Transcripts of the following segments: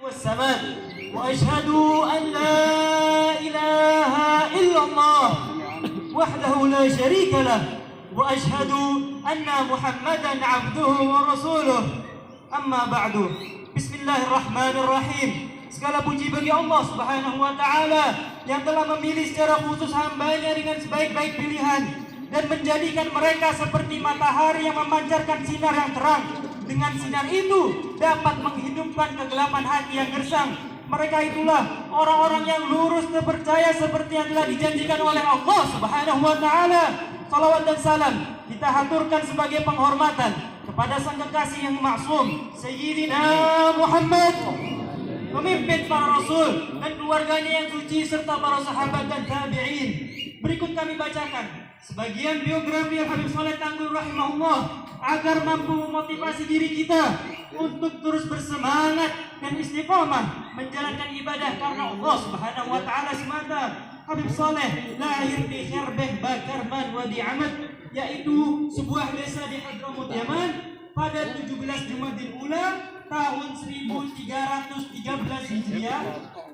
والسماد وأشهد أن لا إله إلا الله وحده لا شريك له وأشهد أن محمدا عبده ورسوله أما بعد بسم الله الرحمن الرحيم. Segala puji bagi Allah Subhanahu wa Ta'ala yang telah memilih secara khusus hambanya dengan sebaik-baik pilihan dan menjadikan mereka seperti matahari yang memancarkan sinar yang terang. Dengan sinar itu dapat menghidupkan kegelapan hati yang gersang. Mereka itulah orang-orang yang lurus terpercaya seperti yang telah dijanjikan oleh Allah Subhanahu wa Ta'ala. Salawat dan salam kita haturkan sebagai penghormatan kepada sang kekasih yang maksum Sayyidina Muhammad, pemimpin para rasul dan keluarganya yang suci serta para sahabat dan tabi'in. Berikut kami bacakan sebagian biografi Habib Saleh Tanggul rahimahullah agar mampu memotivasi diri kita untuk terus bersemangat dan istiqamah menjalankan ibadah karena Allah Subhanahu wa Ta'ala semata. Habib Saleh lahir di Khirbeh Bakarman Wadi Ahmad, yaitu sebuah desa di Hadramut Yaman pada 17 Jumadil Ula tahun 1313 Hijriah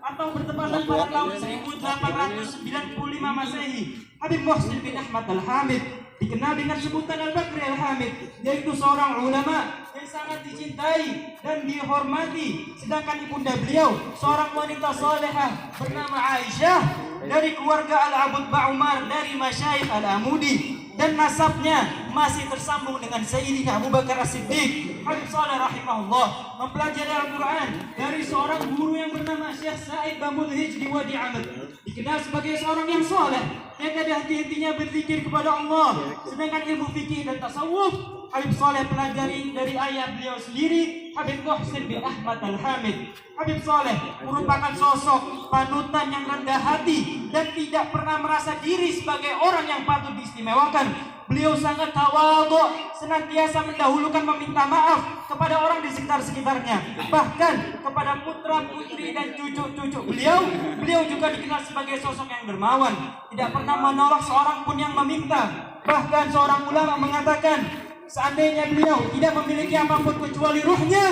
atau bertepatan pada tahun 1895 Masehi. Habib Muhsin bin Ahmad Al-Hamid dikenal dengan sebutan Al-Bakri Al-Hamid, yaitu seorang ulama yang sangat dicintai dan dihormati. Sedangkan ibunda beliau seorang wanita salehah bernama Aisyah dari keluarga Al-Abud Ba'umar dari Masyayikh Al-Amudi, dan nasabnya masih tersambung dengan Sayyidina Abu Bakar As-Siddiq. Habib Saleh rahimahullah mempelajari Al-Quran dari seorang guru yang bernama Syekh Said Bamudhij di Wadi Ahmad. Dikenal sebagai seorang yang soleh yang tidak henti-hentinya berzikir kepada Allah. Sedangkan ilmu fikih dan tasawuf Habib Saleh pelajari dari ayah beliau sendiri, Habib Muhsin bin Ahmad Al-Hamid. Habib Saleh merupakan sosok panutan yang rendah hati dan tidak pernah merasa diri sebagai orang yang patut diistimewakan. Beliau sangat tawadhu, senantiasa mendahulukan meminta maaf kepada orang di sekitar-sekitarnya. Bahkan kepada putra-putri dan cucu-cucu beliau juga dikenal sebagai sosok yang dermawan, tidak pernah menolak seorang pun yang meminta. Bahkan seorang ulama mengatakan, seandainya beliau tidak memiliki apapun kecuali ruhnya,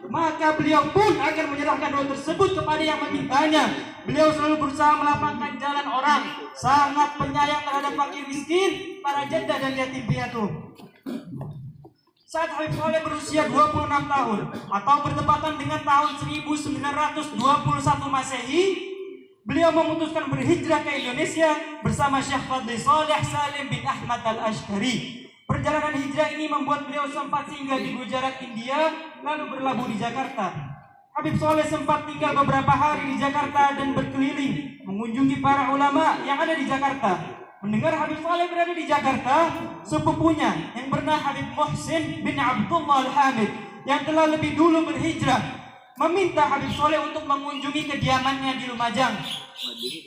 maka beliau pun akan menyerahkan roh tersebut kepada yang memintanya. Beliau selalu berusaha melapangkan jalan orang, sangat penyayang terhadap fakir miskin, para janda dan yatim piatu. Saat Habib Saleh berusia 26 tahun atau bertepatan dengan tahun 1921 Masehi, beliau memutuskan berhijrah ke Indonesia bersama Syekh Fadli Saleh Salim bin Ahmad Al-Ashkari. Perjalanan hijrah ini membuat beliau sempat singgah di Gujarat, India, lalu berlabuh di Jakarta. Habib Saleh sempat tinggal beberapa hari di Jakarta dan berkeliling mengunjungi para ulama yang ada di Jakarta. Mendengar Habib Saleh berada di Jakarta, sepupunya yang bernama Habib Muhsin bin Abdullah Al-Hamid yang telah lebih dulu berhijrah meminta Habib Saleh untuk mengunjungi kediamannya di Lumajang.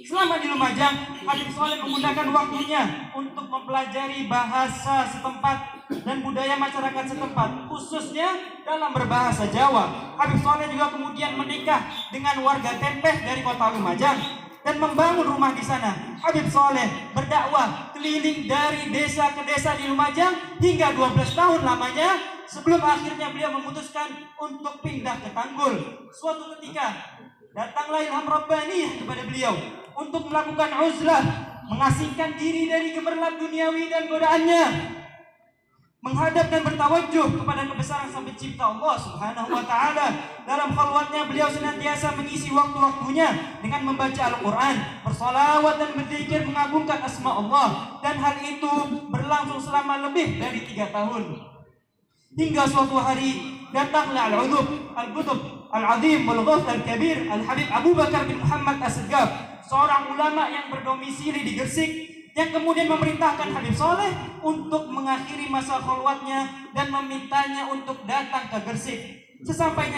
Selama di Lumajang, Habib Saleh menggunakan waktunya untuk mempelajari bahasa setempat dan budaya masyarakat setempat, khususnya dalam berbahasa Jawa. Habib Saleh juga kemudian menikah dengan warga Tempeh dari kota Lumajang dan membangun rumah di sana. Habib Saleh berdakwah keliling dari desa ke desa di Lumajang hingga 12 tahun lamanya, sebelum akhirnya beliau memutuskan untuk pindah ke Tanggul. Suatu ketika datanglah ilham Rabbani kepada beliau untuk melakukan uzlah, mengasingkan diri dari gemerlap duniawi dan godaannya, menghadap dan bertawajuh kepada kebesaran Sang Pencipta Allah Subhanahu wa Ta'ala. Dalam khalwatnya beliau senantiasa mengisi waktu-waktunya dengan membaca Al-Quran, bersalawat dan berzikir mengagungkan asma Allah, dan hal itu berlangsung selama lebih dari 3 tahun. Hingga suatu hari datanglah Al-Udub, Al-Qutub, Al-Azim, Al-Ghawth, Al-Kabir, Al-Habib Abu Bakar bin Muhammad As-Segaf, seorang ulama yang berdomisili di Gresik, yang kemudian memerintahkan Habib Saleh untuk mengakhiri masa khalwatnya dan memintanya untuk datang ke Gresik. Sesampainya